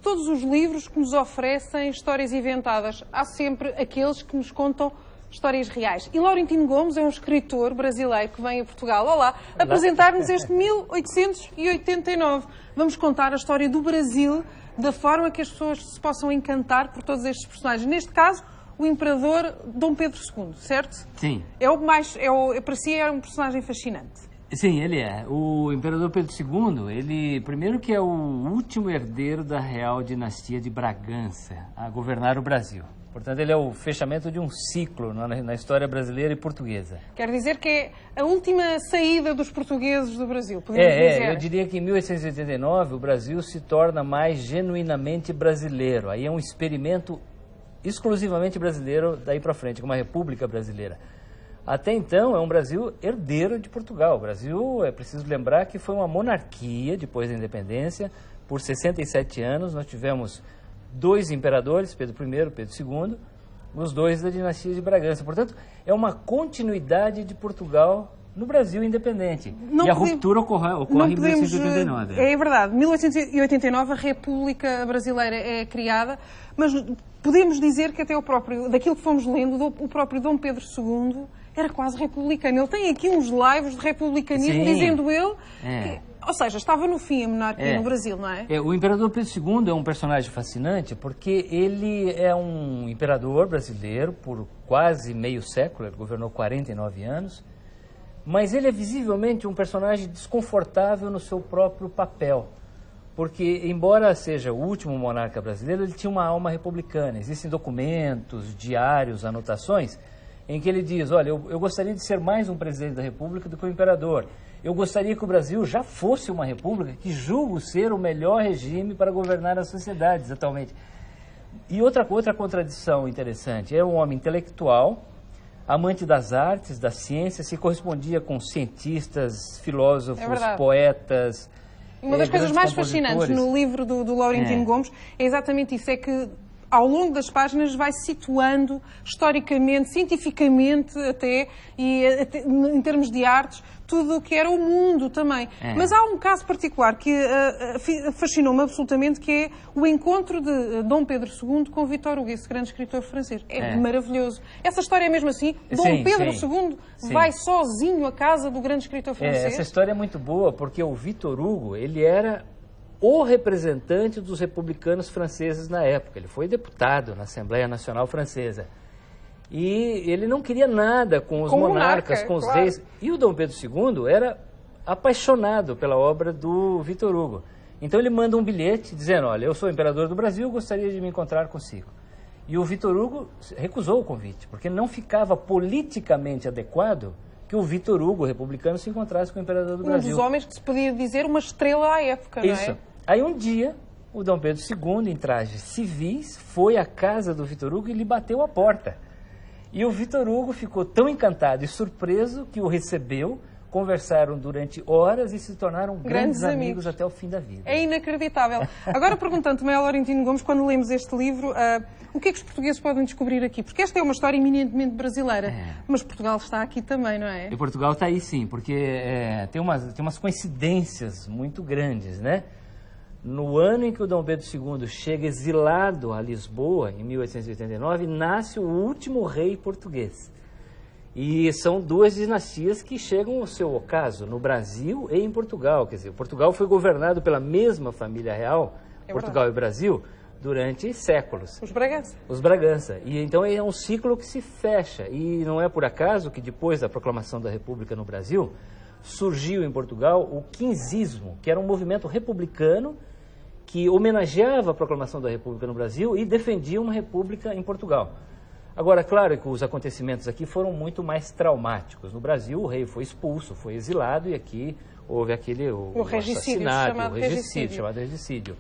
todos os livros que nos oferecem histórias inventadas, há sempre aqueles que nos contam histórias reais. E Laurentino Gomes é um escritor brasileiro que vem a Portugal, apresentar-nos este 1889. Vamos contar a história do Brasil, da forma que as pessoas se possam encantar por todos estes personagens. Neste caso, o imperador Dom Pedro II, certo? Sim. Para si é um personagem fascinante. Sim, ele é. O imperador Pedro II, ele, primeiro que é o último herdeiro da Real Dinastia de Bragança a governar o Brasil. Portanto, ele é o fechamento de um ciclo na história brasileira e portuguesa. Quer dizer que é a última saída dos portugueses do Brasil, podemos dizer? Eu diria que em 1889 o Brasil se torna mais genuinamente brasileiro. Aí é um experimento exclusivamente brasileiro daí para frente, como a República Brasileira. Até então é um Brasil herdeiro de Portugal. O Brasil, é preciso lembrar que foi uma monarquia depois da independência. Por 67 anos nós tivemos 2 imperadores, Pedro I e Pedro II, os 2 da dinastia de Bragança. Portanto, é uma continuidade de Portugal no Brasil independente. E a ruptura ocorre em 1889. É verdade. Em 1889 a República Brasileira é criada, mas podemos dizer que até daquilo que fomos lendo, o próprio Dom Pedro II era quase republicano. Ele tem aqui uns laivos de republicanismo, dizendo ele que, ou seja, estava no fim a monarquia no Brasil, não é? O imperador Pedro II é um personagem fascinante porque ele é um imperador brasileiro por quase meio século, ele governou 49 anos, mas ele é visivelmente um personagem desconfortável no seu próprio papel. Porque, embora seja o último monarca brasileiro, ele tinha uma alma republicana. Existem documentos, diários, anotações, em que ele diz, olha, eu gostaria de ser mais um presidente da República do que o imperador. Eu gostaria que o Brasil já fosse uma república, que julgo ser o melhor regime para governar as sociedades atualmente. E outra contradição interessante, é um homem intelectual, amante das artes, da ciência, se correspondia com cientistas, filósofos, poetas. Uma das coisas mais fascinantes no livro do Laurentino Gomes é exatamente isso, é que ao longo das páginas vai situando historicamente, cientificamente até, em termos de artes, tudo o que era o mundo também. Mas há um caso particular que fascinou-me absolutamente, que é o encontro de Dom Pedro II com Victor Hugo, esse grande escritor francês. É maravilhoso. Essa história é mesmo assim? Dom Pedro II vai sozinho à casa do grande escritor francês? Essa história é muito boa, porque o Victor Hugo, ele era o representante dos republicanos franceses na época. Ele foi deputado na Assembleia Nacional Francesa. E ele não queria nada com os monarcas, com os reis. E o Dom Pedro II era apaixonado pela obra do Victor Hugo. Então ele manda um bilhete dizendo, olha, eu sou o imperador do Brasil, gostaria de me encontrar consigo. E o Victor Hugo recusou o convite, porque não ficava politicamente adequado que o Victor Hugo, republicano, se encontrasse com o imperador do Brasil. Um dos homens que se podia dizer uma estrela à época, não é? Isso. Aí um dia, o Dom Pedro II, em trajes civis, foi à casa do Victor Hugo e lhe bateu a porta. E o Victor Hugo ficou tão encantado e surpreso que o recebeu, conversaram durante horas e se tornaram grandes amigos até o fim da vida. É inacreditável. Agora, perguntando também ao Laurentino Gomes, quando lemos este livro, o que é que os portugueses podem descobrir aqui? Porque esta é uma história eminentemente brasileira, mas Portugal está aqui também, não é? E Portugal está aí sim, porque tem umas coincidências muito grandes, né? No ano em que o Dom Pedro II chega exilado a Lisboa, em 1889, nasce o último rei português. E são 2 dinastias que chegam ao seu ocaso, no Brasil e em Portugal. Quer dizer, Portugal foi governado pela mesma família real, Portugal e Brasil, durante séculos. Os Bragança. Os Bragança. E então é um ciclo que se fecha. E não é por acaso que depois da proclamação da República no Brasil, surgiu em Portugal o quinzismo, que era um movimento republicano que homenageava a proclamação da República no Brasil e defendia uma república em Portugal. Agora, claro que os acontecimentos aqui foram muito mais traumáticos. No Brasil, o rei foi expulso, foi exilado, e aqui houve o assassinato, chamado regicídio.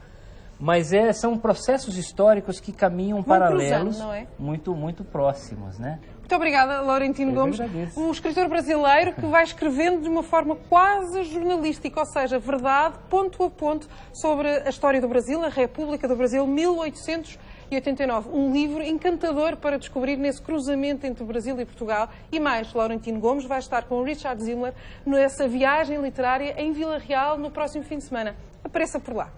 Mas são processos históricos que caminham paralelos, muito próximos, né? Muito obrigada, Laurentino Gomes, um escritor brasileiro que vai escrevendo de uma forma quase jornalística, ou seja, verdade, ponto a ponto, sobre a história do Brasil, a República do Brasil, 1889. Um livro encantador para descobrir nesse cruzamento entre o Brasil e Portugal. E mais, Laurentino Gomes vai estar com o Richard Zimler nessa viagem literária em Vila Real no próximo fim de semana. Apareça por lá.